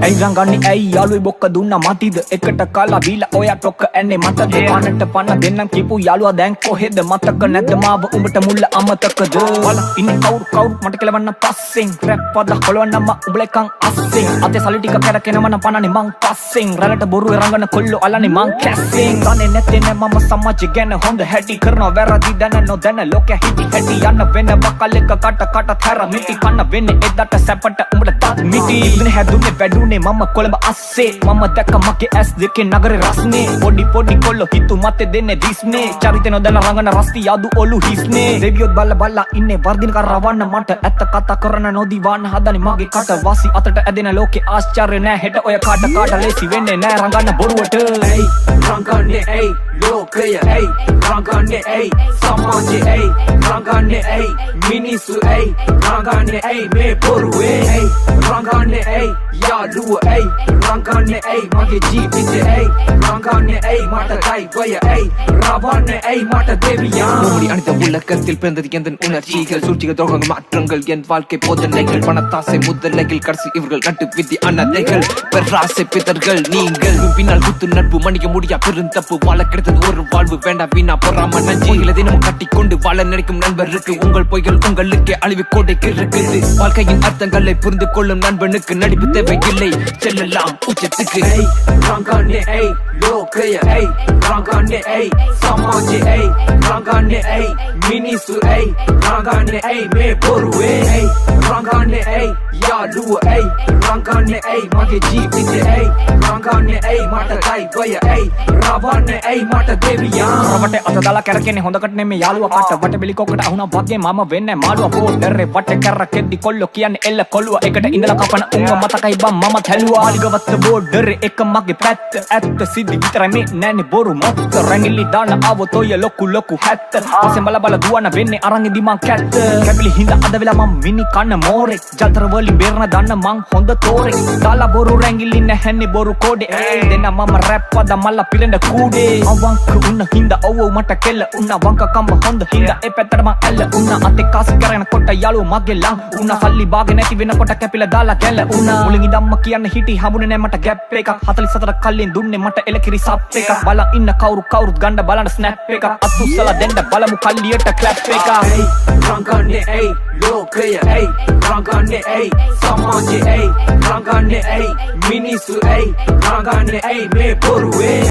ඇයි රංගන්නේ ඇයි යාළුවේ බොක්ක දුන්නා මතිද එකට කාලා බීලා ඔයා ටොක්ක ඇන්නේ මටද පනට පන දෙන්නම් කියපු යාළුවා දැන් කොහෙද මතක නැද්ද මාව උඹට මුල්ල අමතකද බල ඉන්නේ කවුරු මට කෙලවන්න පස්සෙන් රැප් පද හොලවන්නම උඹලකන් අස්සෙන් අතේ සල්ලි ටික කැරකෙනවන පනනේ මං පස්සෙන් රැළට බොරුවේ රංගන කොල්ලෝ අලන්නේ මං කැස්සෙන් දන්නේ නැත්තේ නෑ මම සමාජය ගැන හොඳ හැටි කරනවා වැරදි දැන නොදැන ලෝකෙ හිටි හැටි යන්න වෙන බකල් එක කට තැර මිටි කන්න වෙන්නේ එදට සැපට උඹට තාත් මිටි ඉන්නේ හැදුනේ වැඩුනේ මම කොළඹ අස්සේ මම දැක්ක මගේ ඇස් දෙකේ නගරේ රස්නේ පොඩි කොල්ලෝ හිතු මතේ දෙන්නේ දිස්නේ චරිතේ නොදැන රංගන රස්ති යාදු ඔලු හිස්නේ දෙවියොත් බල්ලා ඉන්නේ වර්ධින කර රවන්න මට ඇත්ත කතා කරන නොදිවාන හදන්නේ මගේ කට වාසි අතට ඇදෙන ලෝකේ ආශ්චර්ය නෑ හෙට ඔය කාට ලේසි වෙන්නේ නෑ රංගන බොරුවට ඇයි රංගන්නේ ඇයි ලෝකය ඇයි රංගන්නේ ඇයි සමාජය ඇයි රංගන්නේ ඇයි මිනිස්සු ඇයි රංගන්නේ ඇයි මේ බොරුවේ ඇයි රංගන්නේ ඇයි යාළුව ඇයි රංගන්නේ ඇයි මගේ ජීවිතේ ඇයි රංගන්නේ ඇයි මට கைவய ඇයි රවන්නේ ඇයි මට දෙවියන් நோடி அனைத்த உலகத்தில் பிறந்தது எந்த உணர்ச்சிகள் சூழ்ச்சிகள் துரோகங்கள் மாற்றங்கள் என் வாழ்க்கை போதனைகள் பணத்தாசை முதலைகள் கடைசி இவர்கள் நட்டு விதி அனதைகள் பெராசை பிதர்கள் நீங்கள் பின்னால் குத்து நட்பு மன்னிக்க முடியா பெருந்தப்பு வாழ கிடைத்தது ஒரு வாழ்வு வேண்டாம் வீணா பொறாம நஞ்சிகளை தினமும் கட்டிக்கொண்டு வாழ நினைக்கும் நண்பருக்கு உங்கள் பொய்கள் உங்களுக்கே அழிவு கோடைக்கு இருக்குது வாழ்க்கையின் அர்த்தங்களை புரிந்து கொள்ளும் நண்பனுக்கு நடிப்பு தேவையில்லை செல்லலாம் உச்சத்துக்கு ඇයි රංගන්නේ ඇයි ලෝකය ඇයි රංගන්නේ ඇයි සමාජය ඇයි රංගන්නේ ඇයි මිනිස්සු ඇයි රංගන්නේ ඇයි මේ බොරුවේ ඇයි රංගන්නේ ඇයි යාළුව ඇයි රංගන්නේ ඇයි මගේ ජීවිතේ ඇයි රංගන්නේ ඇයි මට கைவය ඇයි රවන්නේ ඇයි මට දෙවියන් රවටේ අත දාලා කැරකෙන්නේ හොඳකට නෙමෙයි යාළුවා කට වට බිලිකොකට අහුණා වගේ මම වෙන්නේ මාළුවා පොඩරේ වට කැරකෙද්දි කොල්ලෝ කියන්නේ එල්ල කොළුවා එකට ඉඳලා කපන උංග මතකයි බම් මම තැලුවා මාලිගවත්ත බෝඩරේ එක මගේ පැත්ත ඇත්ත සිද්ධි විතරයි මේ නෑනේ බොරු මත්ත රැඟිලි දාන ආවොත් ඔය ලොකු හැත්ත පස්සේ බල දුවන වෙන්නේ අරන් ඉදි මං කැත්ත කැපිලි හිඳ අද වෙලා මම මිනි කන්න මෝරෙක් ජල්තර වලින් බේරන දන්න මං හොඳ තෝරෙක් දාලා බොරු රැඟිලි නැහැනේ බොරු කෝඩේ දෙන්න මම රැප් වද මල්ල පිරෙන්න කූඩේ අවංක උන්න හිඳ ඔව් මට කෙල්ල උන්න වංක කම්බ හොඳ හිඳ ඒ පැත්තට මං ඇල්ල උන්න අතේ කාසි කරගෙන කොට යාළුව මගේ ලං උන්න සල්ලි බාගේ නැති වෙනකොට කැපිලා දාලා කැල්ල උන්න මුලින් ඉඳන්ම කියන්න හිටි හම්බුනේ නෑ මට ගැප් එකක් 44 කල්ලින් දුන්නේ මට එලකිරි සප් එකක් බල ඉන්න කවුරුත් ගන්න බලන ස්නැප් එකක් අත්උස්සලා දෙන්න බලමු කල්ලියට ක්ලැප් එකක් ඇයි රංගන්නේ ඇයි ලෝකය ඇයි රංගන්නේ ඇයි සමාජය ඇයි රංගන්නේ ඇයි මිනිස්සු ඇයි රංගන්නේ ඇයි මේ බොරුවේ